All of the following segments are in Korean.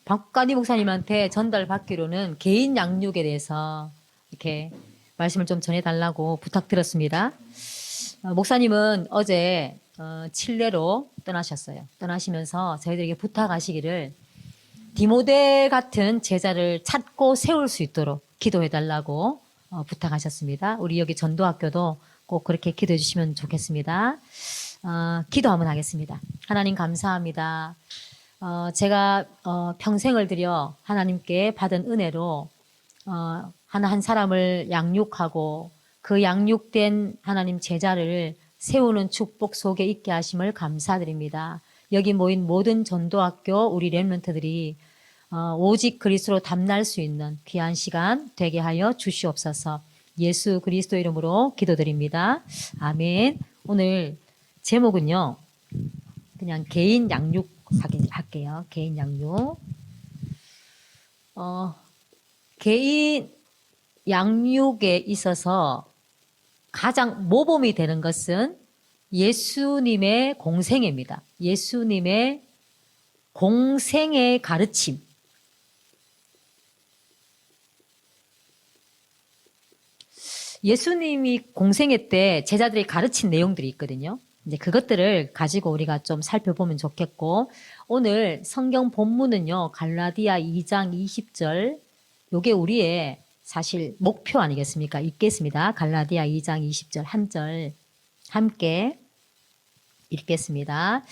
박관희 목사님한테 전달받기로는 개인 양육에 대해서 이렇게 말씀을 좀 전해달라고 부탁드렸습니다. 목사님은 어제 칠레로 떠나셨어요. 떠나시면서 저희들에게 부탁하시기를 디모데 같은 제자를 찾고 세울 수 있도록 기도해달라고 부탁하셨습니다. 우리 여기 전도학교도 꼭 그렇게 기도해 주시면 좋겠습니다. 기도 한번 하겠습니다. 하나님 감사합니다. 제가 평생을 들여 하나님께 받은 은혜로 하나 한 사람을 양육하고 그 양육된 하나님 제자를 세우는 축복 속에 있게 하심을 감사드립니다. 여기 모인 모든 전도학교 우리 렘넌트들이 오직 그리스도로 담날 수 있는 귀한 시간 되게 하여 주시옵소서. 예수 그리스도 이름으로 기도드립니다. 아멘. 오늘 제목은요, 그냥 개인 양육 할게요. 개인 양육. 개인 양육에 있어서 가장 모범이 되는 것은 예수님의 공생애입니다. 예수님의 공생의 가르침. 예수님이 공생애 때 제자들이 가르친 내용들이 있거든요. 이제 그것들을 가지고 우리가 좀 살펴보면 좋겠고, 오늘 성경 본문은요, 갈라디아 2장 20절, 요게 우리의 사실 목표 아니겠습니까? 읽겠습니다. 갈라디아 2장 20절 한 절 함께 읽겠습니다.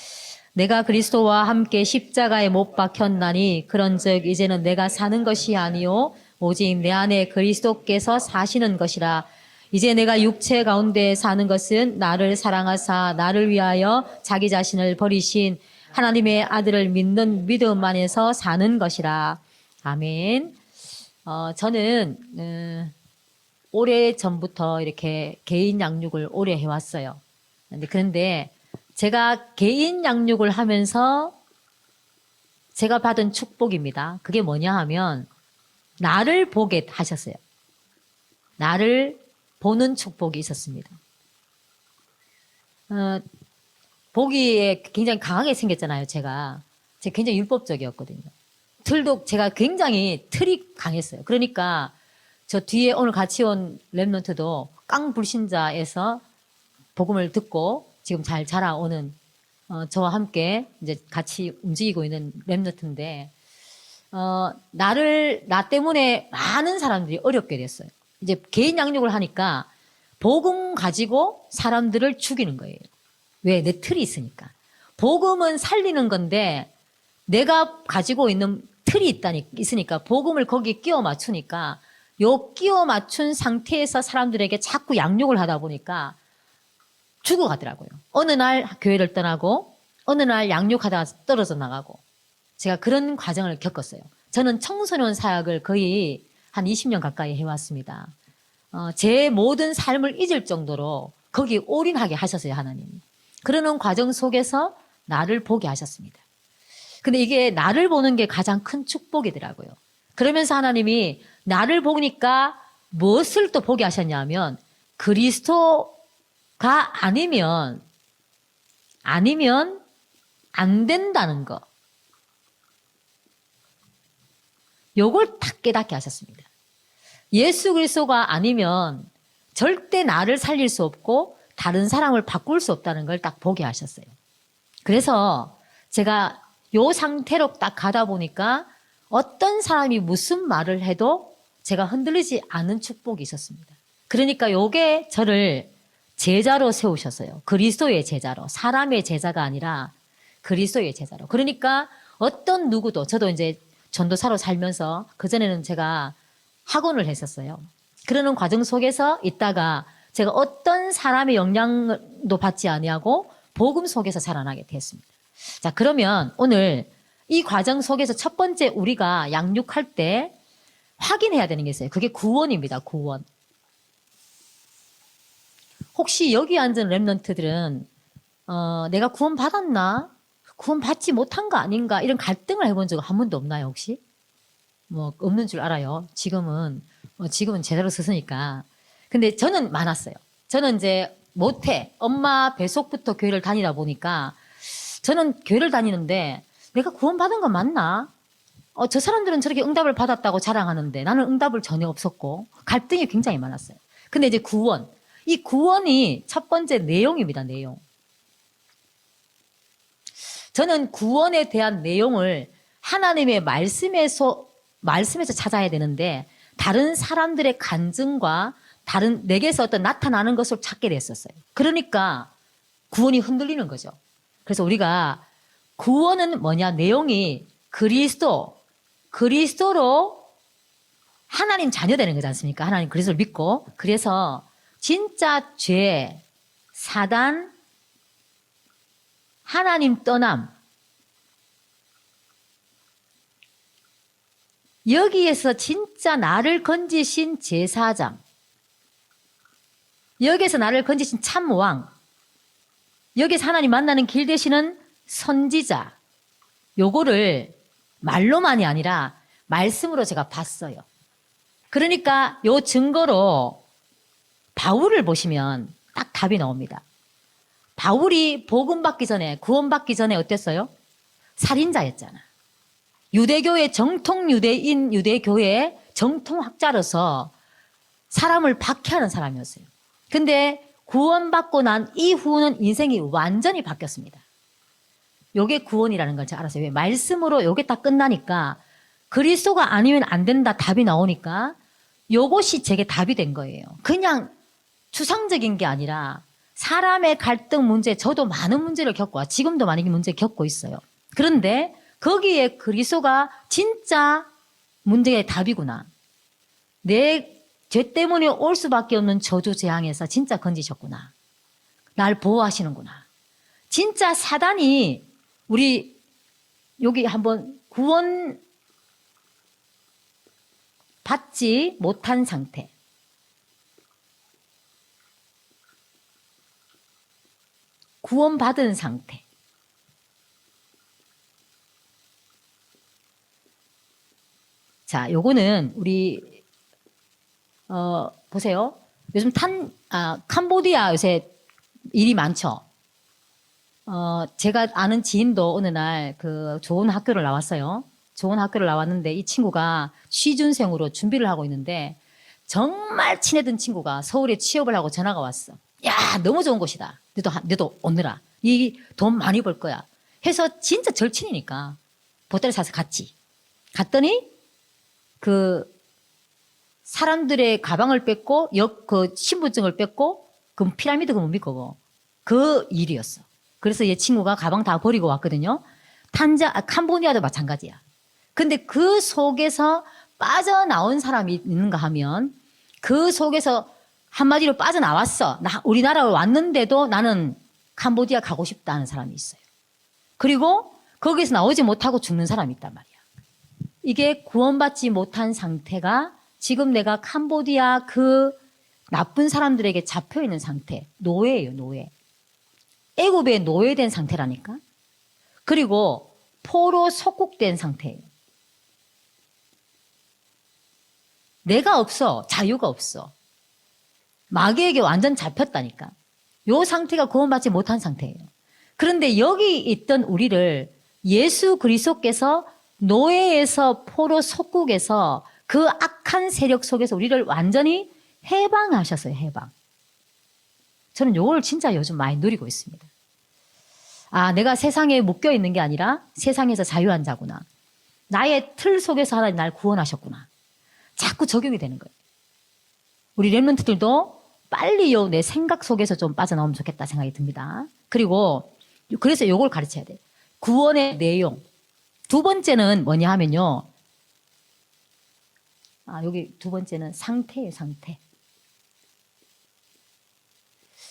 내가 그리스도와 함께 십자가에 못 박혔나니 그런즉 이제는 내가 사는 것이 아니요 오직 내 안에 그리스도께서 사시는 것이라. 이제 내가 육체 가운데 사는 것은 나를 사랑하사 나를 위하여 자기 자신을 버리신 하나님의 아들을 믿는 믿음 안에서 사는 것이라. 아멘. 저는 오래 전부터 이렇게 개인 양육을 오래 해왔어요. 그런데 제가 개인 양육을 하면서 제가 받은 축복입니다. 그게 뭐냐 하면 나를 보게 하셨어요. 나를 보는 축복이 있었습니다. 보기에 굉장히 강하게 생겼잖아요, 제가 굉장히 율법적이었거든요. 틀도 제가 굉장히 틀이 강했어요. 그러니까 저 뒤에 오늘 같이 온 렘넌트도 깡불신자에서 복음을 듣고 지금 잘 자라오는 저와 함께 이제 같이 움직이고 있는 렘넌트인데 나 때문에 많은 사람들이 어렵게 됐어요. 이제 개인 양육을 하니까 복음 가지고 사람들을 죽이는 거예요. 왜? 내 틀이 있으니까. 복음은 살리는 건데 내가 가지고 있는 틀이 있으니까 복음을 거기에 끼워 맞추니까 요 끼워 맞춘 상태에서 사람들에게 자꾸 양육을 하다 보니까 죽어가더라고요. 어느 날 교회를 떠나고 어느 날 양육하다가 떨어져 나가고 제가 그런 과정을 겪었어요. 저는 청소년 사역을 거의 한 20년 가까이 해왔습니다. 제 모든 삶을 잊을 정도로 거기에 올인하게 하셨어요, 하나님이. 그러는 과정 속에서 나를 보게 하셨습니다. 근데 이게 나를 보는 게 가장 큰 축복이더라고요. 그러면서 하나님이 나를 보니까 무엇을 또 보게 하셨냐면 그리스도가 아니면 안 된다는 거. 요걸 딱 깨닫게 하셨습니다. 예수 그리스도가 아니면 절대 나를 살릴 수 없고 다른 사람을 바꿀 수 없다는 걸 딱 보게 하셨어요. 그래서 제가 요 상태로 딱 가다 보니까 어떤 사람이 무슨 말을 해도 제가 흔들리지 않은 축복이 있었습니다. 그러니까 요게 저를 제자로 세우셨어요. 그리스도의 제자로. 사람의 제자가 아니라 그리스도의 제자로. 그러니까 어떤 누구도, 저도 이제 전도사로 살면서 그전에는 제가 학원을 했었어요. 그러는 과정 속에서 있다가 제가 어떤 사람의 영향도 받지 아니하고 복음 속에서 자라나게 됐습니다. 자, 그러면 오늘 이 과정 속에서 첫 번째 우리가 양육할 때 확인해야 되는 게 있어요. 그게 구원입니다. 구원. 혹시 여기 앉은 렘넌트들은 내가 구원 받았나? 구원 받지 못한 거 아닌가? 이런 갈등을 해본 적 한 번도 없나요, 혹시? 뭐 없는 줄 알아요. 지금은 제대로 쓰으니까. 근데 저는 많았어요. 저는 이제 엄마 뱃속부터 교회를 다니다 보니까 저는 교회를 다니는데 내가 구원받은 건 맞나? 저 사람들은 저렇게 응답을 받았다고 자랑하는데 나는 응답을 전혀 없었고 갈등이 굉장히 많았어요. 근데 이제 구원. 이 구원이 첫 번째 내용입니다. 내용. 저는 구원에 대한 내용을 하나님의 말씀에서 찾아야 되는데 다른 사람들의 간증과 다른 내게서 어떤 나타나는 것을 찾게 됐었어요. 그러니까 구원이 흔들리는 거죠. 그래서 우리가 구원은 뭐냐? 내용이 그리스도로 하나님 자녀 되는 거지 않습니까? 하나님 그리스도를 믿고. 그래서 진짜 죄, 사단, 하나님 떠남, 여기에서 진짜 나를 건지신 제사장, 여기에서 나를 건지신 참왕, 여기서 하나님 만나는 길 되시는 선지자, 요거를 말로만이 아니라 말씀으로 제가 봤어요. 그러니까 요 증거로 바울을 보시면 딱 답이 나옵니다. 바울이 복음 받기 전에, 구원 받기 전에 어땠어요? 살인자였잖아. 유대교의 정통 유대인, 유대교의 정통학자로서 사람을 박해하는 사람이었어요. 근데 구원받고 난 이후는 인생이 완전히 바뀌었습니다. 요게 구원이라는 걸 제가 알았어요. 왜? 말씀으로 요게 딱 끝나니까 그리스도가 아니면 안 된다 답이 나오니까 요것이 제게 답이 된 거예요. 그냥 추상적인 게 아니라 사람의 갈등 문제, 저도 많은 문제를 겪고 지금도 많은 문제를 겪고 있어요. 그런데 거기에 그리스도가 진짜 문제의 답이구나. 내 죄 때문에 올 수밖에 없는 저주 재앙에서 진짜 건지셨구나. 날 보호하시는구나. 진짜 사단이 우리 여기 한번 구원 받지 못한 상태. 구원받은 상태. 자, 요거는 우리 보세요. 요즘 캄보디아 요새 일이 많죠. 제가 아는 지인도 어느 날 좋은 학교를 나왔어요. 좋은 학교를 나왔는데 이 친구가 취준생으로 준비를 하고 있는데 정말 친해던 친구가 서울에 취업을 하고 전화가 왔어. 야, 너무 좋은 곳이다. 너도 오느라. 이 돈 많이 벌 거야. 해서 진짜 절친이니까 보따리 사서 갔지. 갔더니 사람들의 가방을 뺏고 신분증을 뺏고 피라미드 못 믿고 그 일이었어. 그래서 얘 친구가 가방 다 버리고 왔거든요. 캄보디아도 마찬가지야. 근데 그 속에서 빠져나온 사람이 있는가 하면 그 속에서 한마디로 빠져나왔어. 우리나라에 왔는데도 나는 캄보디아 가고 싶다는 사람이 있어요. 그리고 거기서 나오지 못하고 죽는 사람이 있단 말이야. 이게 구원받지 못한 상태가 지금 내가 캄보디아 나쁜 사람들에게 잡혀있는 상태. 노예예요, 노예. 애굽에 노예된 상태라니까. 그리고 포로 속국된 상태예요. 내가 없어. 자유가 없어. 마귀에게 완전 잡혔다니까. 요 상태가 구원받지 못한 상태예요. 그런데 여기 있던 우리를 예수 그리스도께서 노예에서 포로 속국에서 그 악한 세력 속에서 우리를 완전히 해방하셨어요. 해방. 저는 요걸 진짜 요즘 많이 누리고 있습니다. 내가 세상에 묶여 있는 게 아니라 세상에서 자유한 자구나. 나의 틀 속에서 하나님 날 구원하셨구나. 자꾸 적용이 되는 거예요. 우리 렘넌트들도 빨리 내 생각 속에서 좀 빠져나오면 좋겠다 생각이 듭니다. 그래서 요걸 가르쳐야 돼요. 구원의 내용. 두 번째는 뭐냐 하면요. 여기 두 번째는 상태예요, 상태.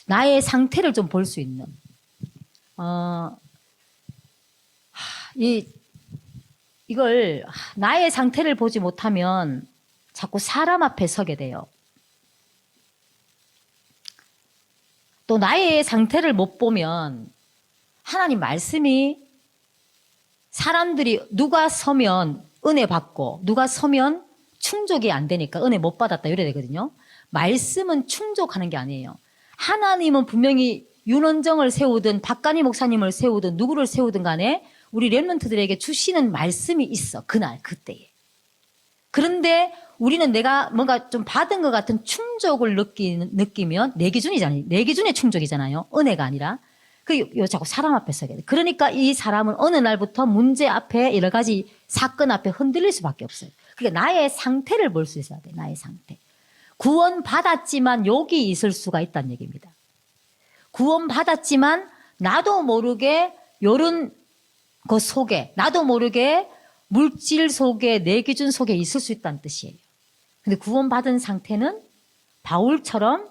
나의 상태를 좀 볼 수 있는. 이걸 나의 상태를 보지 못하면 자꾸 사람 앞에 서게 돼요. 또 나의 상태를 못 보면 하나님 말씀이 사람들이 누가 서면 은혜 받고 누가 서면 충족이 안 되니까 은혜 못 받았다 이래야 되거든요. 말씀은 충족하는 게 아니에요. 하나님은 분명히 윤원정을 세우든 박간희 목사님을 세우든 누구를 세우든 간에 우리 렘넌트들에게 주시는 말씀이 있어. 그날 그때에. 그런데 우리는 내가 뭔가 좀 받은 것 같은 충족을 느끼면 내 기준이잖아요. 내 기준의 충족이잖아요. 은혜가 아니라. 요 자꾸 사람 앞에 서게 돼. 그러니까 이 사람은 어느 날부터 문제 앞에 여러 가지 사건 앞에 흔들릴 수밖에 없어요. 그러니까 나의 상태를 볼 수 있어야 돼. 나의 상태. 구원 받았지만 욕이 있을 수가 있다는 얘기입니다. 구원 받았지만 나도 모르게 요런 것 속에, 나도 모르게 물질 속에, 내 기준 속에 있을 수 있다는 뜻이에요. 근데 구원받은 상태는 바울처럼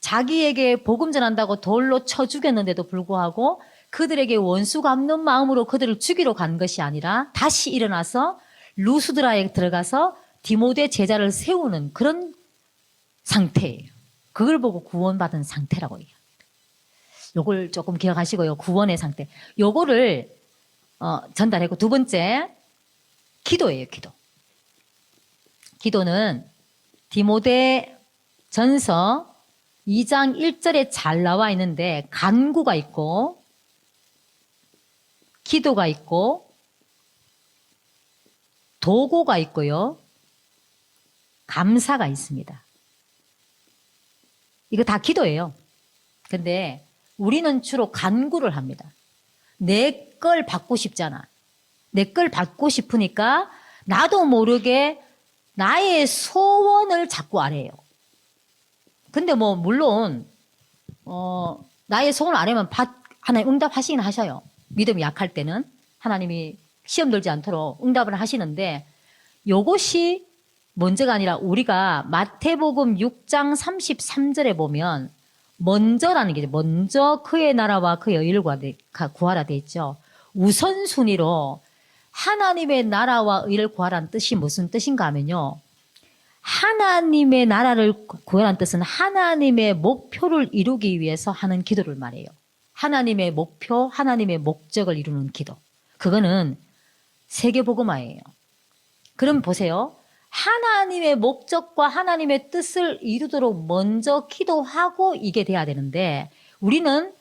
자기에게 복음 전한다고 돌로 쳐 죽였는데도 불구하고 그들에게 원수 갚는 마음으로 그들을 죽이러 간 것이 아니라 다시 일어나서 루스드라에 들어가서 디모데 제자를 세우는 그런 상태예요. 그걸 보고 구원받은 상태라고 얘기합니다. 요걸 조금 기억하시고요. 구원의 상태. 요거를 전달했고, 두 번째 기도예요. 기도. 기도는 디모데 전서 2장 1절에 잘 나와 있는데 간구가 있고 기도가 있고 도고가 있고요. 감사가 있습니다. 이거 다 기도예요. 근데 우리는 주로 간구를 합니다. 내 걸 받고 싶잖아. 내 걸 받고 싶으니까 나도 모르게 나의 소원을 자꾸 아래요. 근데 뭐 물론 나의 소원을 아래면 하나님 응답하시긴 하셔요. 믿음이 약할 때는 하나님이 시험 들지 않도록 응답을 하시는데 요것이 먼저가 아니라 우리가 마태복음 6장 33절에 보면 먼저라는 게 먼저 그의 나라와 그의 의를 구하라 돼 있죠. 우선순위로 하나님의 나라와 의를 구하라는 뜻이 무슨 뜻인가 하면요. 하나님의 나라를 구하라는 뜻은 하나님의 목표를 이루기 위해서 하는 기도를 말해요. 하나님의 목표, 하나님의 목적을 이루는 기도. 그거는 세계복음화예요. 그럼 보세요. 하나님의 목적과 하나님의 뜻을 이루도록 먼저 기도하고 이게 돼야 되는데 우리는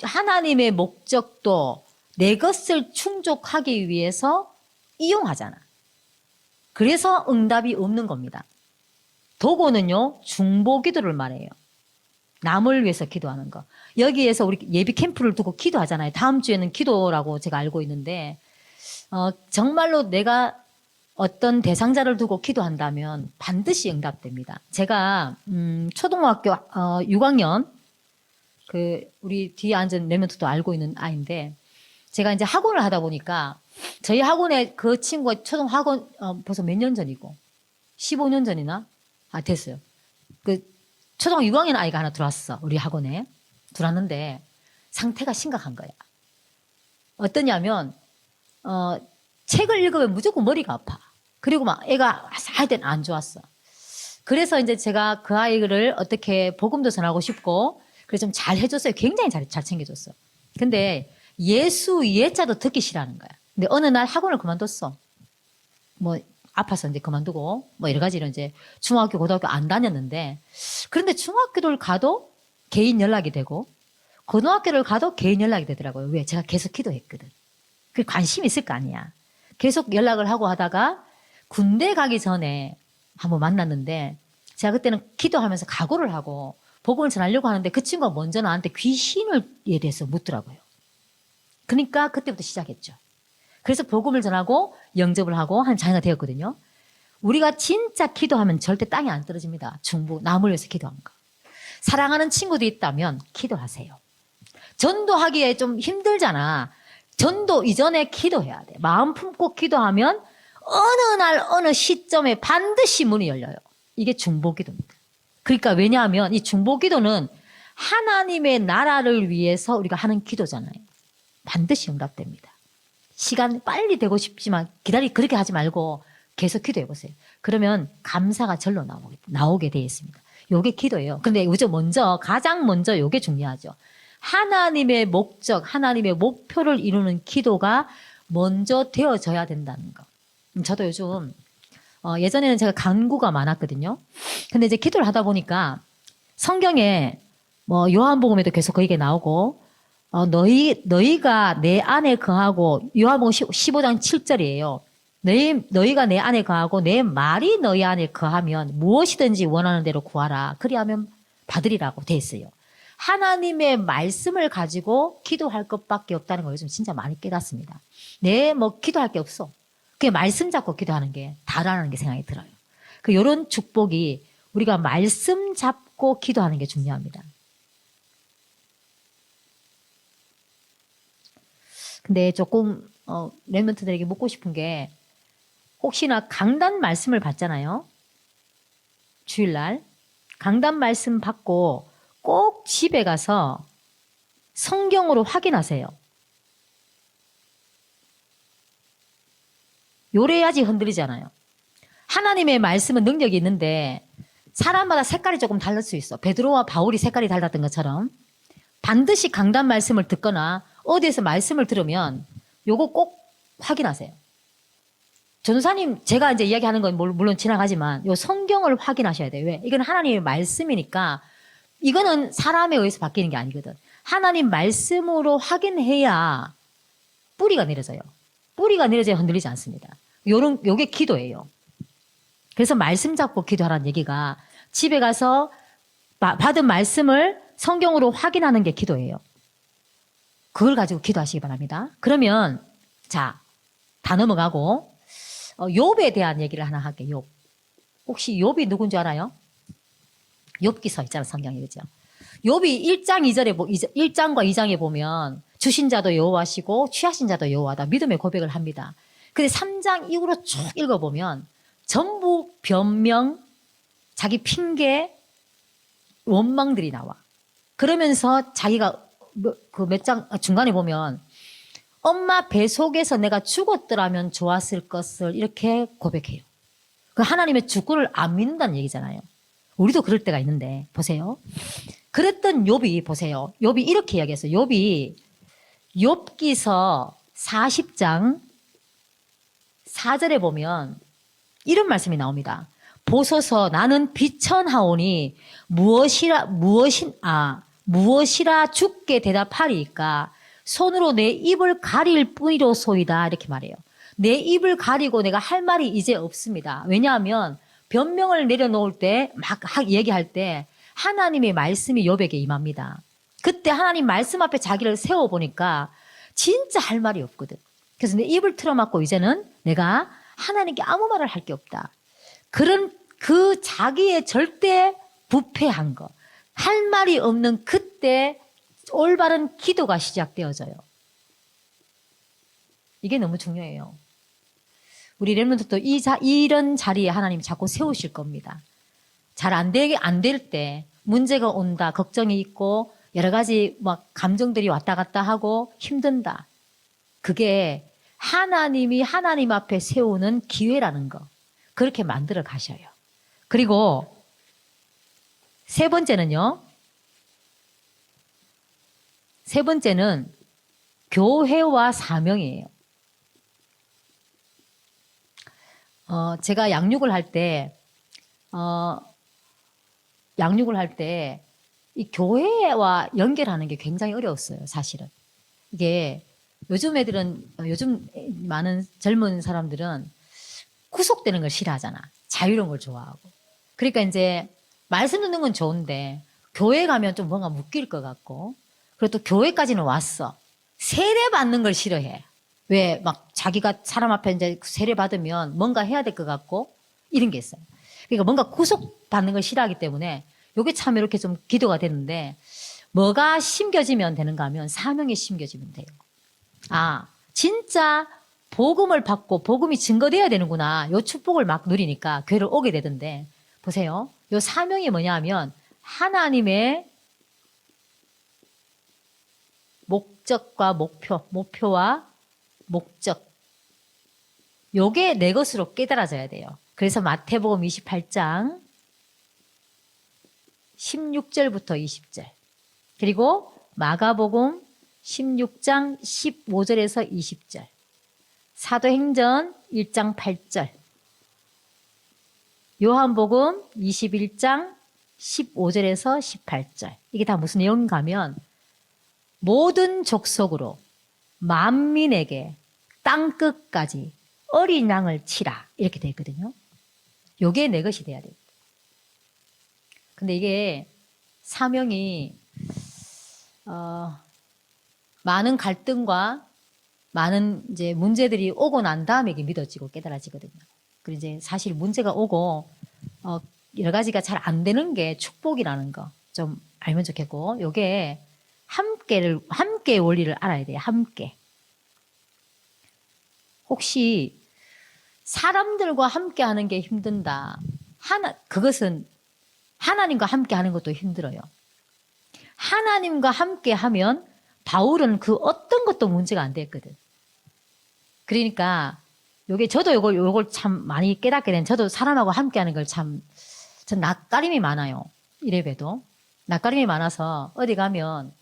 하나님의 목적도 내 것을 충족하기 위해서 이용하잖아. 그래서 응답이 없는 겁니다. 도고는요, 중보 기도를 말해요. 남을 위해서 기도하는 거. 여기에서 우리 예비 캠프를 두고 기도하잖아요. 다음 주에는 기도라고 제가 알고 있는데, 정말로 내가 어떤 대상자를 두고 기도한다면 반드시 응답됩니다. 제가, 초등학교 6학년, 우리 뒤에 앉은 렘넌트도 알고 있는 아이인데, 제가 이제 학원을 하다 보니까 저희 학원에 그 친구가 초등학원 벌써 몇 년 전이고 15년 전이나 됐어요. 초등학교 6학년 아이가 하나 들어왔어. 우리 학원에 들어왔는데 상태가 심각한 거야. 어떠냐면 책을 읽으면 무조건 머리가 아파. 그리고 막 애가 할 때는 안 좋았어. 그래서 이제 제가 그 아이를 어떻게 복음도 전하고 싶고 그래서 좀 잘 해줬어요. 굉장히 잘 챙겨줬어. 근데 예수 예자도 듣기 싫어하는 거야. 근데 어느 날 학원을 그만뒀어. 뭐 아파서 이제 그만두고 뭐 여러 가지로 이제 중학교 고등학교 안 다녔는데 그런데 중학교를 가도 개인 연락이 되고 고등학교를 가도 개인 연락이 되더라고요. 왜? 제가 계속 기도했거든. 그 관심이 있을 거 아니야. 계속 연락을 하고 하다가 군대 가기 전에 한번 만났는데 제가 그때는 기도하면서 각오를 하고 복음을 전하려고 하는데 그 친구가 먼저 나한테 귀신에 대해서 묻더라고요. 그러니까 그때부터 시작했죠. 그래서 복음을 전하고 영접을 하고 한 자녀가 되었거든요. 우리가 진짜 기도하면 절대 땅에 안 떨어집니다. 중보, 남을 위해서 기도한 거. 사랑하는 친구도 있다면 기도하세요. 전도하기에 좀 힘들잖아. 전도 이전에 기도해야 돼. 마음 품고 기도하면 어느 날 어느 시점에 반드시 문이 열려요. 이게 중보 기도입니다. 그러니까 왜냐하면 이 중보 기도는 하나님의 나라를 위해서 우리가 하는 기도잖아요. 반드시 응답됩니다. 시간 빨리 되고 싶지만 그렇게 하지 말고 계속 기도해 보세요. 그러면 감사가 절로 나오게 되어 있습니다. 요게 기도예요. 근데 가장 먼저 요게 중요하죠. 하나님의 목적, 하나님의 목표를 이루는 기도가 먼저 되어져야 된다는 거. 저도 요즘 예전에는 제가 간구가 많았거든요. 근데 이제 기도를 하다 보니까 성경에 뭐 요한복음에도 계속 그 얘기가 나오고 너희가 내 안에 거하고, 요한복음 15장 7절이에요. 너희가 내 안에 거하고 내 말이 너희 안에 거하면 무엇이든지 원하는 대로 구하라. 그리하면 받으리라고 돼 있어요. 하나님의 말씀을 가지고 기도할 것밖에 없다는 걸 요즘 진짜 많이 깨닫습니다. 기도할 게 없어. 그냥 말씀 잡고 기도하는 게 다라는 게 생각이 들어요. 요런 축복이 우리가 말씀 잡고 기도하는 게 중요합니다. 근데 조금 렘넌트들에게 묻고 싶은 게, 혹시나 강단 말씀을 받잖아요. 주일날 강단 말씀 받고 꼭 집에 가서 성경으로 확인하세요. 요래야지 흔들리잖아요. 하나님의 말씀은 능력이 있는데 사람마다 색깔이 조금 다를 수 있어. 베드로와 바울이 색깔이 달랐던 것처럼 반드시 강단 말씀을 듣거나 어디에서 말씀을 들으면 요거 꼭 확인하세요. 전도사님, 제가 이제 이야기하는 건 물론 지나가지만 요 성경을 확인하셔야 돼요. 왜? 이건 하나님의 말씀이니까 이거는 사람에 의해서 바뀌는 게 아니거든. 하나님 말씀으로 확인해야 뿌리가 내려져요. 뿌리가 내려져야 흔들리지 않습니다. 요게 기도예요. 그래서 말씀 잡고 기도하라는 얘기가 집에 가서 받은 말씀을 성경으로 확인하는 게 기도예요. 그걸 가지고 기도하시기 바랍니다. 그러면 자, 다 넘어가고 욥에 대한 얘기를 하나 할게요. 욥. 혹시 욥이 누군지 알아요? 욥기서 있잖아, 성경에. 그죠? 욥이 1장 2절에 1장과 2장에 보면 주신 자도 여호와시고 취하신 자도 여호와다 믿음의 고백을 합니다. 근데 3장 이후로 쭉 읽어보면 전부 변명, 자기 핑계, 원망들이 나와. 그러면서 자기가 몇 장 중간에 보면 엄마 뱃속에서 내가 죽었더라면 좋았을 것을 이렇게 고백해요. 그 하나님의 주권을 안 믿는다는 얘기잖아요. 우리도 그럴 때가 있는데 보세요. 그랬던 욥이 보세요. 욥이 이렇게 이야기했어요. 욥이 욥기서 40장 4절에 보면 이런 말씀이 나옵니다. 보소서 나는 비천하오니 무엇이라 죽게 대답하리이까 손으로 내 입을 가릴 뿐이로소이다 이렇게 말해요. 내 입을 가리고 내가 할 말이 이제 없습니다. 왜냐하면 변명을 내려놓을 때 막 얘기할 때 하나님의 말씀이 욥에게 임합니다. 그때 하나님 말씀 앞에 자기를 세워보니까 진짜 할 말이 없거든. 그래서 내 입을 틀어막고 이제는 내가 하나님께 아무 말을 할 게 없다. 그런 그 자기의 절대 부패한 거, 할 말이 없는 그때 올바른 기도가 시작되어져요. 이게 너무 중요해요. 우리 렘넌트도 이런 자리에 하나님이 자꾸 세우실 겁니다. 잘 안 될 때 문제가 온다, 걱정이 있고 여러 가지 막 감정들이 왔다 갔다 하고 힘든다. 그게 하나님이 하나님 앞에 세우는 기회라는 거. 그렇게 만들어 가셔요. 그리고 세 번째는요. 세 번째는 교회와 사명이에요. 제가 양육을 할 때 이 교회와 연결하는 게 굉장히 어려웠어요, 사실은. 이게 요즘 많은 젊은 사람들은 구속되는 걸 싫어하잖아. 자유로운 걸 좋아하고. 그러니까 이제 말씀 듣는 건 좋은데 교회 가면 좀 뭔가 묶일 것 같고, 그리고 또 교회까지는 왔어. 세례 받는 걸 싫어해. 왜 막 자기가 사람 앞에 이제 세례 받으면 뭔가 해야 될 것 같고 이런 게 있어요. 그러니까 뭔가 구속받는 걸 싫어하기 때문에 이게 참 이렇게 좀 기도가 되는데, 뭐가 심겨지면 되는가 하면 사명이 심겨지면 돼요. 아, 진짜 복음을 받고 복음이 증거돼야 되는구나. 요 축복을 막 누리니까 교회를 오게 되던데, 보세요. 요 사명이 뭐냐 하면 하나님의 목적과 목표와 목적. 요게 내 것으로 깨달아져야 돼요. 그래서 마태복음 28장 16절부터 20절. 그리고 마가복음 16장 15절에서 20절. 사도행전 1장 8절. 요한복음 21장 15절에서 18절. 이게 다 무슨 내용인가 하면 모든 족속으로 만민에게 땅끝까지 어린 양을 치라. 이렇게 되어 있거든요. 요게 내 것이 돼야 돼요. 근데 이게 사명이 많은 갈등과 많은 이제 문제들이 오고 난 다음에 이게 믿어지고 깨달아지거든요. 그리고 이제 사실 문제가 오고 여러 가지가 잘 안 되는 게 축복이라는 거 좀 알면 좋겠고, 요게 함께의 원리를 알아야 돼요. 함께. 혹시 사람들과 함께 하는 게 힘든다. 그것은 하나님과 함께 하는 것도 힘들어요. 하나님과 함께 하면 바울은 그 어떤 것도 문제가 안 됐거든. 그러니까 요게 저도 요걸 참 많이 깨닫게 된, 저도 사람하고 함께 하는 걸 전 낯가림이 많아요. 이래봬도. 낯가림이 많아서 어디 가면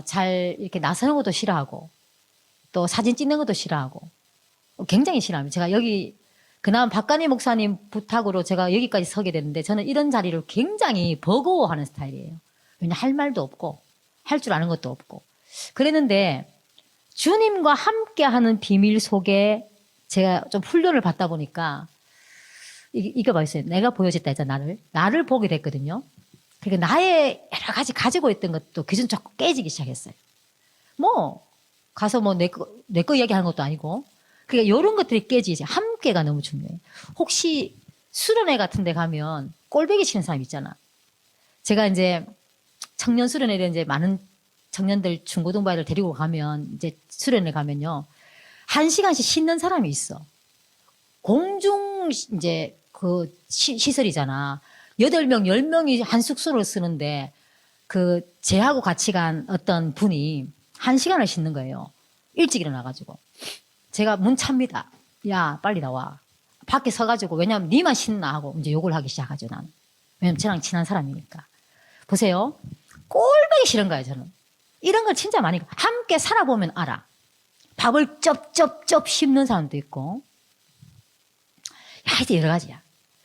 잘 이렇게 나서는 것도 싫어하고 또 사진 찍는 것도 싫어하고 굉장히 싫어합니다. 제가 여기 그나마 박간희 목사님 부탁으로 제가 여기까지 서게 됐는데 저는 이런 자리를 굉장히 버거워하는 스타일이에요. 왜냐하면 할 말도 없고 할 줄 아는 것도 없고 그랬는데 주님과 함께하는 비밀 속에 제가 좀 훈련을 받다 보니까 이거 봐있어요. 내가 보여졌다 했잖아. 나를 보게 됐거든요. 그러니까 나의 여러 가지 가지고 있던 것도 기준 자꾸 깨지기 시작했어요. 뭐 가서 뭐 내 거 이야기하는 것도 아니고 그러니까 이런 것들이 깨지지. 함께가 너무 중요해요. 혹시 수련회 같은 데 가면 꼴배기 치는 사람 있잖아. 제가 이제 청년 수련회에 이제 많은 청년들 중고등부 아이들 데리고 가면 이제 수련회 가면요. 1시간씩 씻는 사람이 있어. 공중 이제 그 시설이잖아. 8명, 10명이 한 숙소를 쓰는데 그 쟤하고 같이 간 어떤 분이 1시간을 씻는 거예요. 일찍 일어나가지고. 제가 문 찹니다. 야, 빨리 나와. 밖에 서가지고, 왜냐면 니만 신나 하고 이제 욕을 하기 시작하죠, 나는. 왜냐면 저랑 친한 사람이니까. 보세요. 꼴보기 싫은 거예요, 저는. 이런 걸 진짜 많이, 함께 살아보면 알아. 밥을 쩝쩝쩝 씹는 사람도 있고. 하여튼 여러 가지야.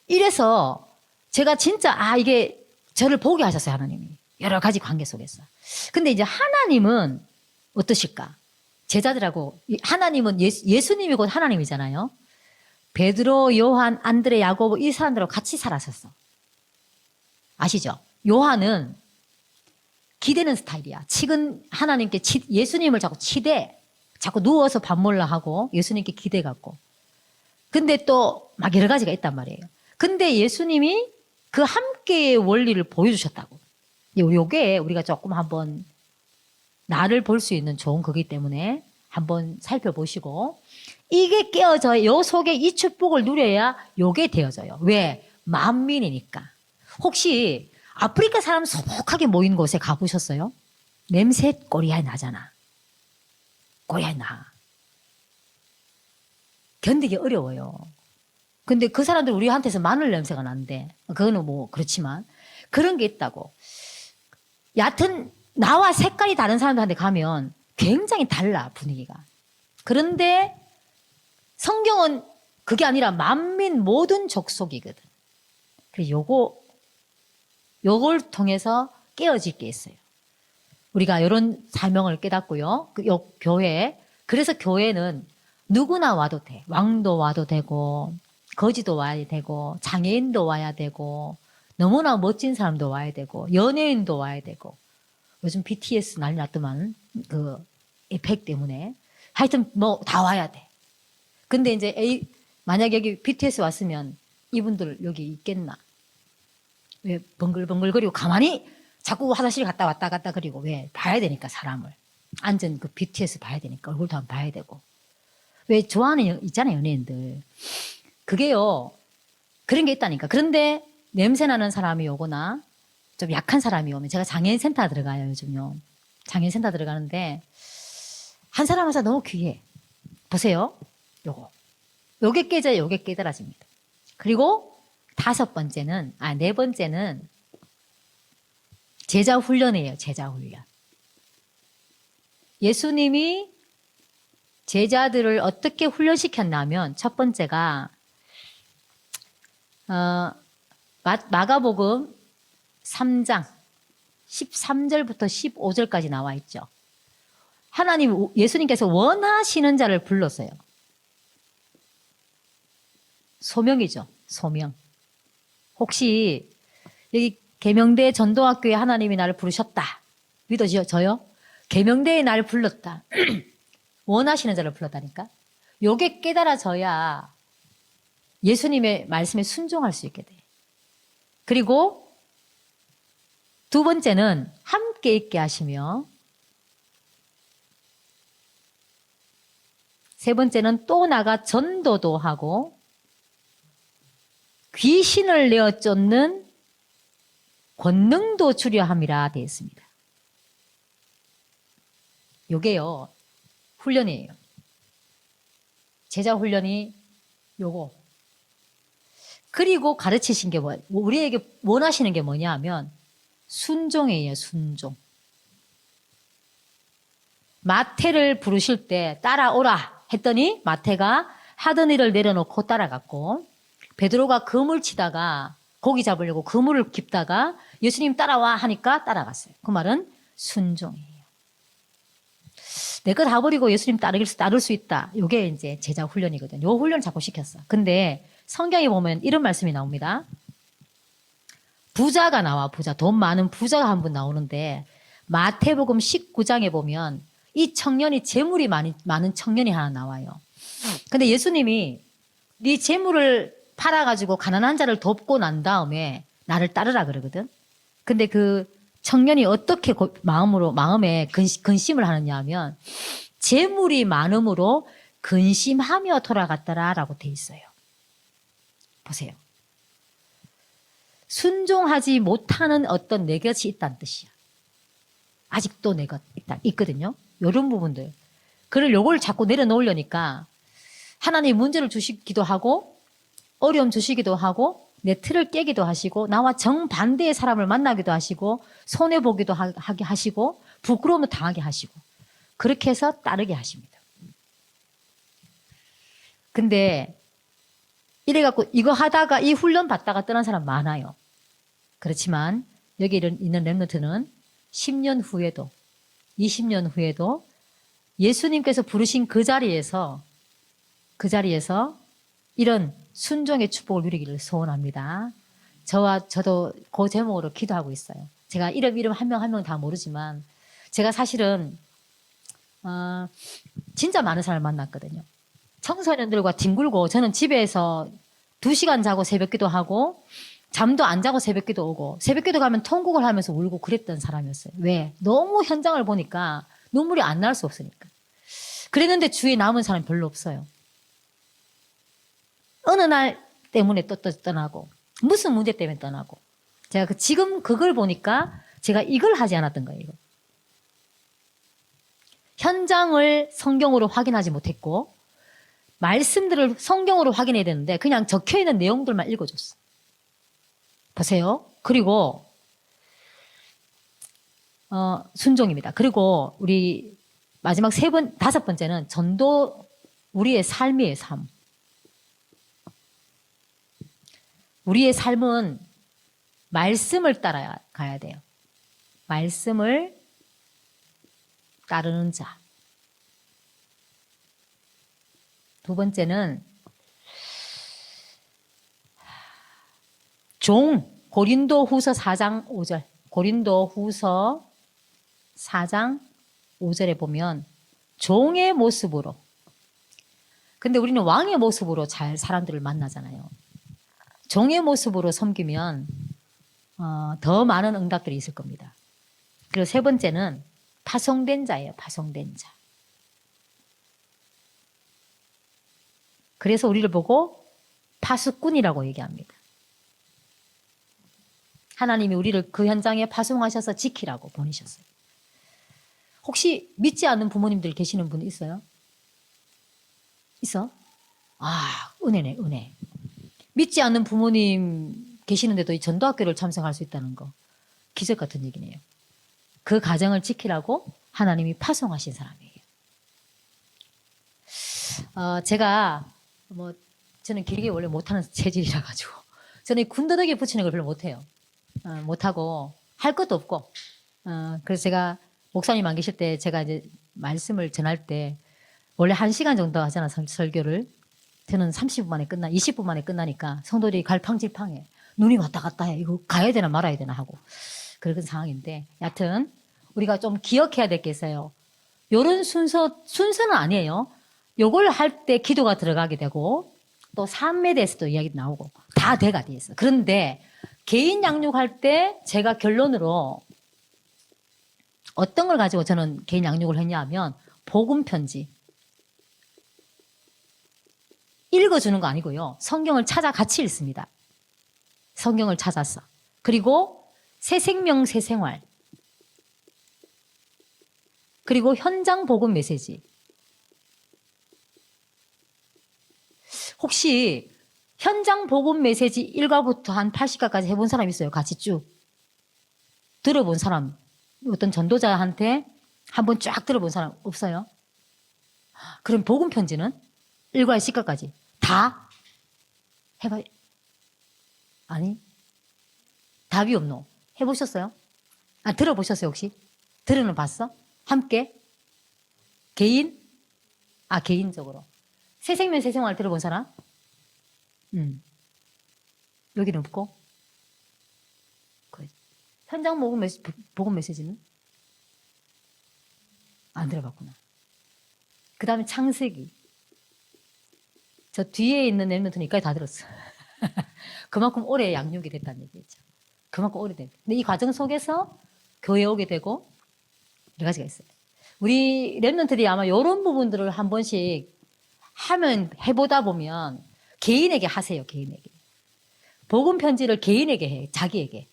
이래서 제가 진짜, 이게 저를 보게 하셨어요, 하나님이. 여러 가지 관계 속에서. 근데 이제 하나님은 어떠실까? 제자들하고, 하나님은 예수님이 곧 하나님이잖아요. 베드로, 요한, 안드레, 야고보 이 사람들하고 같이 살았었어. 아시죠? 요한은 기대는 스타일이야. 하나님께 예수님을 자꾸 치대. 자꾸 누워서 밥 먹으려 하고 예수님께 기대 갖고. 근데 또 막 여러 가지가 있단 말이에요. 근데 예수님이 그 함께의 원리를 보여주셨다고. 요게 우리가 조금 한번 나를 볼 수 있는 좋은 거기 때문에 한번 살펴보시고 이게 깨어져요. 요 속에 이 축복을 누려야 요게 되어져요. 왜? 만민이니까. 혹시 아프리카 사람 소복하게 모인 곳에 가보셨어요? 냄새 꼬리에 나잖아. 꼬리에 나. 견디기 어려워요. 근데 그 사람들 우리한테서 마늘 냄새가 나는데 그거는 뭐 그렇지만 그런 게 있다고. 얕은 나와 색깔이 다른 사람들한테 가면 굉장히 달라 분위기가. 그런데 성경은 그게 아니라 만민 모든 족속이거든. 그래서 요걸 통해서 깨어질 게 있어요. 우리가 이런 사명을 깨닫고요. 요 교회. 그래서 교회는 누구나 와도 돼. 왕도 와도 되고 거지도 와야 되고 장애인도 와야 되고 너무나 멋진 사람도 와야 되고 연예인도 와야 되고 요즘 BTS 난리 났더만 그 에펙 때문에 하여튼 뭐 다 와야 돼. 근데 이제 만약 여기 BTS 왔으면 이분들 여기 있겠나? 왜 번글번글거리고 가만히 자꾸 화장실 갔다 왔다 갔다 그리고 왜 봐야 되니까 사람을 앉은 그 BTS 봐야 되니까 얼굴도 한번 봐야 되고 왜 좋아하는 있잖아요 연예인들. 그게요 그런 게 있다니까. 그런데 냄새나는 사람이 오거나 좀 약한 사람이 오면 제가 장애인 센터 들어가요 요즘요. 장애인 센터 들어가는데 한 사람 한 사람 너무 귀해. 보세요. 요게 깨져야 요게 깨달아집니다. 그리고 네 번째는 제자 훈련이에요. 제자 훈련. 예수님이 제자들을 어떻게 훈련시켰냐면 첫 번째가 마가복음 3장 13절부터 15절까지 나와 있죠. 하나님, 예수님께서 원하시는 자를 불렀어요. 소명이죠. 소명. 혹시 여기 계명대 전도학교에 하나님이 나를 부르셨다. 믿어져요? 계명대에 나를 불렀다. 원하시는 자를 불렀다니까. 요게 깨달아져야 예수님의 말씀에 순종할 수 있게 돼. 그리고 두 번째는 함께 있게 하시며, 세 번째는 또 나가 전도도 하고 귀신을 내어 쫓는 권능도 주려 함이라 되어 있습니다. 요게요, 훈련이에요. 제자 훈련이 요거. 그리고 가르치신 게 우리에게 원하시는 게 뭐냐 하면 순종이에요, 순종. 마태를 부르실 때 따라오라 했더니 마태가 하던 일을 내려놓고 따라갔고, 베드로가 그물 치다가 고기 잡으려고 그물을 깁다가 예수님 따라와 하니까 따라갔어요. 그 말은 순종이에요. 내 거 다 버리고 예수님 따를 수 있다. 이게 이제 제자 훈련이거든요. 요 훈련 자꾸 시켰어. 근데 성경에 보면 이런 말씀이 나옵니다. 부자가 나와, 부자. 돈 많은 부자가 한 분 나오는데 마태복음 19장에 보면 이 청년이 재물이 많은 청년이 하나 나와요. 근데 예수님이 네 재물을 팔아가지고 가난한 자를 돕고 난 다음에 나를 따르라 그러거든. 근데 그 청년이 어떻게 마음에 근심을 하느냐 하면 재물이 많음으로 근심하며 돌아갔더라라고 돼 있어요. 보세요. 순종하지 못하는 어떤 내 것이 있다는 뜻이야. 아직도 내 것 있거든요. 이런 부분들. 그걸 요걸 자꾸 내려놓으려니까 하나님 문제를 주시기도 하고 어려움 주시기도 하고 내 틀을 깨기도 하시고 나와 정반대의 사람을 만나기도 하시고 손해보기도 하게 하시고 부끄러움을 당하게 하시고 그렇게 해서 따르게 하십니다. 근데 이래갖고 이거 하다가 이 훈련 받다가 떠난 사람 많아요. 그렇지만 여기 있는 렘넌트는 10년 후에도 20년 후에도 예수님께서 부르신 그 자리에서 이런 순종의 축복을 누리기를 소원합니다. 저도 그 제목으로 기도하고 있어요. 제가 이름 한 명 한 명 다 모르지만 제가 사실은 진짜 많은 사람을 만났거든요. 청소년들과 뒹굴고 저는 집에서 2시간 자고 새벽기도 하고 잠도 안 자고 새벽기도 오고 새벽기도 가면 통곡을 하면서 울고 그랬던 사람이었어요. 왜? 너무 현장을 보니까 눈물이 안 날 수 없으니까. 그랬는데 주위에 남은 사람이 별로 없어요. 어느 날 때문에 또 떠나고 무슨 문제 때문에 떠나고 제가 지금 그걸 보니까 제가 이걸 하지 않았던 거예요. 이거. 현장을 성경으로 확인하지 못했고 말씀들을 성경으로 확인해야 되는데 그냥 적혀있는 내용들만 읽어줬어. 보세요. 그리고 순종입니다. 그리고 우리 마지막 다섯 번째는 전도 우리의 삶이에요. 삶. 우리의 삶은 말씀을 따라가야 돼요. 말씀을 따르는 자. 두 번째는 고린도후서 4장 5절. 고린도후서 4장 5절에 보면 종의 모습으로. 근데 우리는 왕의 모습으로 잘 사람들을 만나잖아요. 종의 모습으로 섬기면 더 많은 응답들이 있을 겁니다. 그리고 세 번째는 파송된 자예요. 파송된 자. 그래서 우리를 보고 파수꾼이라고 얘기합니다. 하나님이 우리를 그 현장에 파송하셔서 지키라고 보내셨어요. 혹시 믿지 않는 부모님들 계시는 분 있어요? 있어? 은혜네, 은혜. 믿지 않는 부모님 계시는데도 이 전도학교를 참석할 수 있다는 거 기적 같은 얘기네요. 그 가정을 지키라고 하나님이 파송하신 사람이에요. 제가 저는 길게 원래 못하는 체질이라 가지고 저는 군더더기에 붙이는 걸 별로 못해요. 못하고 할 것도 없고 그래서 제가 목사님 안 계실 때 제가 이제 말씀을 전할 때 원래 1시간 정도 하잖아, 설교를. 저는 30분 만에 20분 만에 끝나니까 성도들이 갈팡질팡해. 눈이 왔다 갔다 해. 이거 가야 되나 말아야 되나 하고. 그런 상황인데, 여하튼, 우리가 좀 기억해야 될 게 있어요. 요런 순서는 아니에요. 요걸 할 때 기도가 들어가게 되고, 또 삶에 대해서도 이야기 나오고, 다 돼가 돼 있어. 그런데, 개인 양육할 때 제가 결론으로 어떤 걸 가지고 저는 개인 양육을 했냐 하면, 복음 편지. 읽어주는 거 아니고요. 성경을 찾아 같이 읽습니다. 성경을 찾았어. 그리고 새 생명, 새 생활. 그리고 현장 복음 메시지. 혹시 현장 복음 메시지 1과부터 한 80과까지 해본 사람 있어요? 같이 쭉. 들어본 사람. 어떤 전도자한테 한번 쫙 들어본 사람 없어요? 그럼 복음 편지는 1과에 10과까지 다 해봐. 아니, 답이 없노. 해보셨어요? 들어보셨어요, 혹시? 들어는 봤어? 함께? 개인? 개인적으로. 새생명, 새생활 들어본 사람? 여기는 없고. 현장 복음 메시지는? 안 들어봤구나. 그 다음에 창세기. 저 뒤에 있는 랩런트는 여기까지 다 들었어. 그만큼 오래 양육이 됐다는 얘기죠. 그만큼 오래된. 근데 이 과정 속에서 교회에 오게 되고 여러 가지가 있어요. 우리 랩런트들이 아마 이런 부분들을 한 번씩 해보다 보면 개인에게 하세요. 개인에게. 복음 편지를 개인에게 해. 자기에게.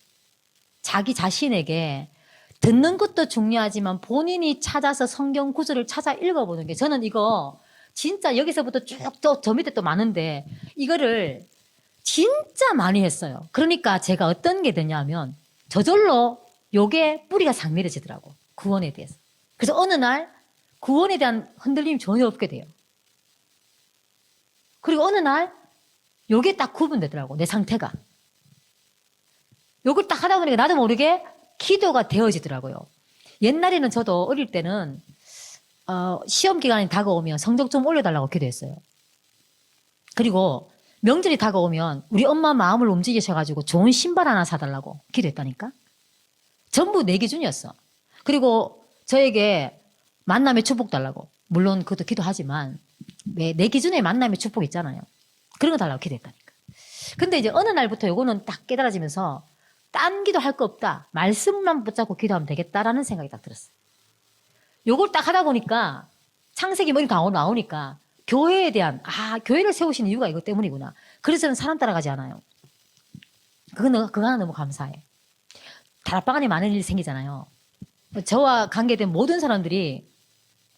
자기 자신에게. 듣는 것도 중요하지만 본인이 찾아서 성경 구절을 찾아 읽어보는 게, 저는 이거 진짜 여기서부터 쭉 저 밑에 또 많은데 이거를 진짜 많이 했어요. 그러니까 제가 어떤 게 되냐면 저절로 요게 뿌리가 상밀해지더라고. 구원에 대해서. 그래서 어느 날 구원에 대한 흔들림이 전혀 없게 돼요. 그리고 어느 날 요게 딱 구분되더라고. 내 상태가. 요걸 딱 하다 보니까 나도 모르게 기도가 되어지더라고요. 옛날에는 저도 어릴 때는 시험 기간이 다가오면 성적 좀 올려달라고 기도했어요. 그리고 명절이 다가오면 우리 엄마 마음을 움직이셔가지고 좋은 신발 하나 사달라고 기도했다니까. 전부 내 기준이었어. 그리고 저에게 만남의 축복 달라고. 물론 그것도 기도하지만 내 기준의 만남의 축복 있잖아요. 그런 거 달라고 기도했다니까. 근데 이제 어느 날부터 요거는 딱 깨달아지면서 딴 기도할 거 없다. 말씀만 붙잡고 기도하면 되겠다라는 생각이 딱 들었어요. 요걸 딱 하다 보니까 창세기 머리 나오니까 교회에 대한, 교회를 세우신 이유가 이것 때문이구나. 그래서 저는 사람 따라가지 않아요. 그거 하나 너무 감사해. 다락방안에 많은 일이 생기잖아요. 저와 관계된 모든 사람들이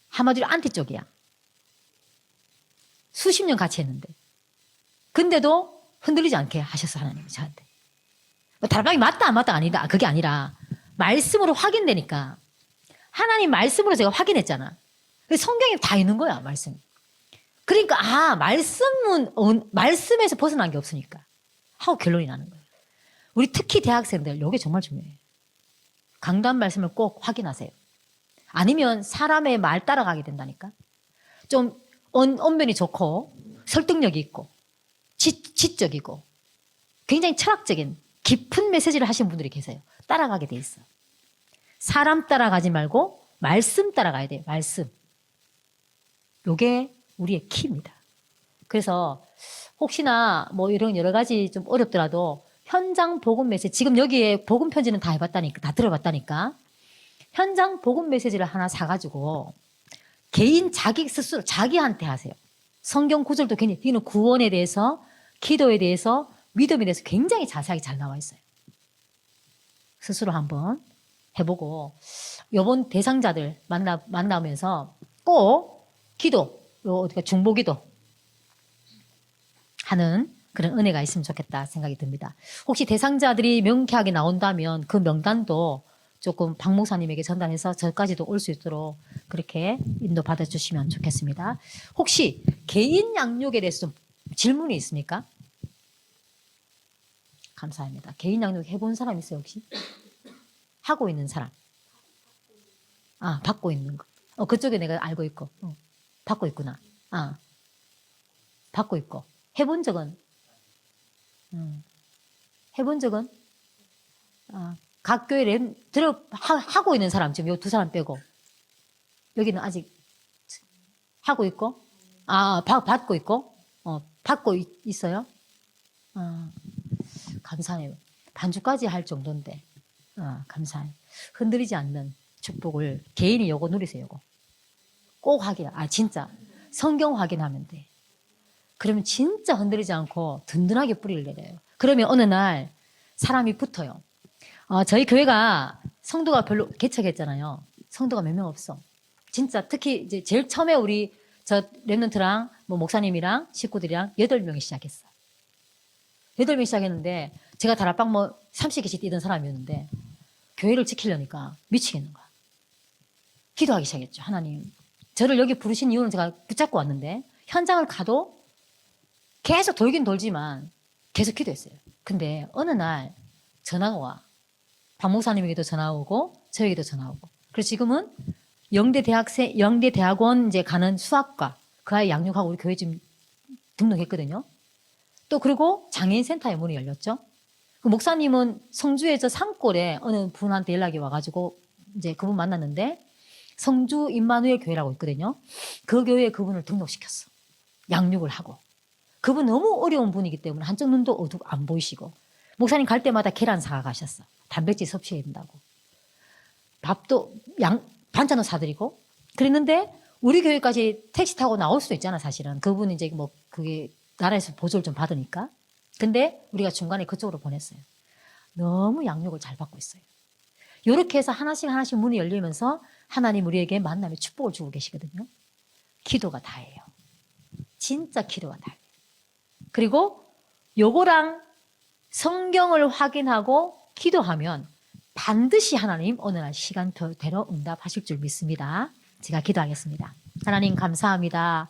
한마디로 안티 쪽이야. 수십 년 같이 했는데. 근데도 흔들리지 않게 하셨어, 하나님이 저한테. 다락방이 맞다 안 맞다 아니다. 그게 아니라 말씀으로 확인되니까. 하나님 말씀으로 제가 확인했잖아. 성경에 다 있는 거야, 말씀. 그러니까 말씀에서 벗어난 게 없으니까 하고 결론이 나는 거예요. 우리 특히 대학생들 이게 정말 중요해요. 강단 말씀을 꼭 확인하세요. 아니면 사람의 말 따라가게 된다니까. 좀 언변이 좋고 설득력이 있고 지적이고 굉장히 철학적인 깊은 메시지를 하신 분들이 계세요. 따라가게 돼 있어. 사람 따라가지 말고 말씀 따라가야 돼요. 말씀. 요게 우리의 키입니다. 그래서 혹시나 뭐 이런 여러 가지 좀 어렵더라도 현장 복음 메시지, 지금 여기에 복음 편지는 다 해봤다니까, 다 들어봤다니까. 현장 복음 메시지를 하나 사가지고 개인 자기 스스로 자기한테 하세요. 성경 구절도 굉장히, 이는 구원에 대해서, 기도에 대해서, 믿음에 대해서 굉장히 자세하게 잘 나와 있어요. 스스로 한번 해보고 이번 대상자들 만나면서 꼭 기도, 중보기도 하는 그런 은혜가 있으면 좋겠다 생각이 듭니다. 혹시 대상자들이 명쾌하게 나온다면 그 명단도 조금 박 목사님에게 전달해서 저까지도 올 수 있도록 그렇게 인도 받아주시면 좋겠습니다. 혹시 개인 양육에 대해서 좀 질문이 있습니까? 감사합니다. 개인 양육 해본 사람 있어요, 혹시? 하고 있는 사람. 아, 받고 있는 거. 그쪽에 내가 알고 있고. 받고 있구나. 아, 받고 있고. 해본 적은? 해본 적은? 각 교회 하고 있는 사람, 지금 요 두 사람 빼고. 여기는 아직 하고 있고. 받고 있고. 받고 있어요? 감사해요. 반주까지 할 정도인데. 감사해요. 흔들리지 않는 축복을 개인이 요거 누리세요. 요거. 꼭 진짜. 성경 확인하면 돼. 그러면 진짜 흔들리지 않고 든든하게 뿌리를 내려요. 그러면 어느 날 사람이 붙어요. 저희 교회가 성도가 별로 개척했잖아요. 성도가 몇 명 없어. 진짜 특히 이제 제일 처음에 우리 저 랩런트랑 뭐 목사님이랑 식구들이랑 8명이 시작했어. 8명이 시작했는데 제가 다락방 뭐 30개씩 뛰던 사람이었는데 교회를 지키려니까 미치겠는 거야. 기도하기 시작했죠. 하나님, 저를 여기 부르신 이유는 제가 붙잡고 왔는데 현장을 가도 계속 돌긴 돌지만 계속 기도했어요. 근데 어느 날 전화가 와. 박 목사님에게도 전화 오고 저에게도 전화 오고. 그래서 지금은 영대 대학원 이제 가는 수학과 그 아이 양육하고 우리 교회 지금 등록했거든요. 또 그리고 장애인 센터에 문이 열렸죠. 그 목사님은 성주에 저 산골에 어느 분한테 연락이 와가지고 이제 그분 만났는데 성주 임마누엘 교회라고 있거든요. 그 교회에 그분을 등록시켰어. 양육을 하고. 그분 너무 어려운 분이기 때문에 한쪽 눈도 어둡고 안 보이시고 목사님 갈 때마다 계란 사가 가셨어. 단백질 섭취해야 된다고. 밥도 반찬도 사드리고 그랬는데 우리 교회까지 택시 타고 나올 수도 있잖아 사실은. 그분이 이제 뭐 그게 나라에서 보조를 좀 받으니까. 근데 우리가 중간에 그쪽으로 보냈어요. 너무 양육을 잘 받고 있어요. 이렇게 해서 하나씩 문이 열리면서 하나님 우리에게 만남의 축복을 주고 계시거든요. 기도가 다예요. 진짜 기도가 다예요. 그리고 요거랑 성경을 확인하고 기도하면 반드시 하나님 어느 날 시간대로 응답하실 줄 믿습니다. 제가 기도하겠습니다. 하나님 감사합니다.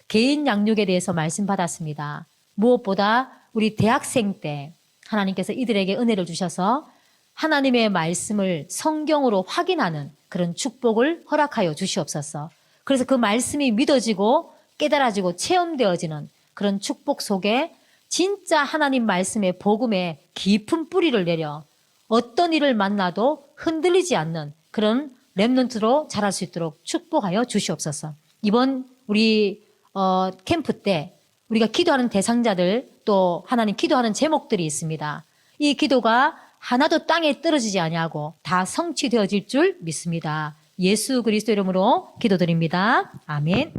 개인 양육에 대해서 말씀 받았습니다. 무엇보다 우리 대학생 때 하나님께서 이들에게 은혜를 주셔서 하나님의 말씀을 성경으로 확인하는 그런 축복을 허락하여 주시옵소서. 그래서 그 말씀이 믿어지고 깨달아지고 체험되어지는 그런 축복 속에 진짜 하나님 말씀의 복음에 깊은 뿌리를 내려 어떤 일을 만나도 흔들리지 않는 그런 렘넌트로 자랄 수 있도록 축복하여 주시옵소서. 이번 우리 캠프 때 우리가 기도하는 대상자들 또 하나님 기도하는 제목들이 있습니다. 이 기도가 하나도 땅에 떨어지지 아니하고 다 성취되어질 줄 믿습니다. 예수 그리스도 이름으로 기도드립니다. 아멘.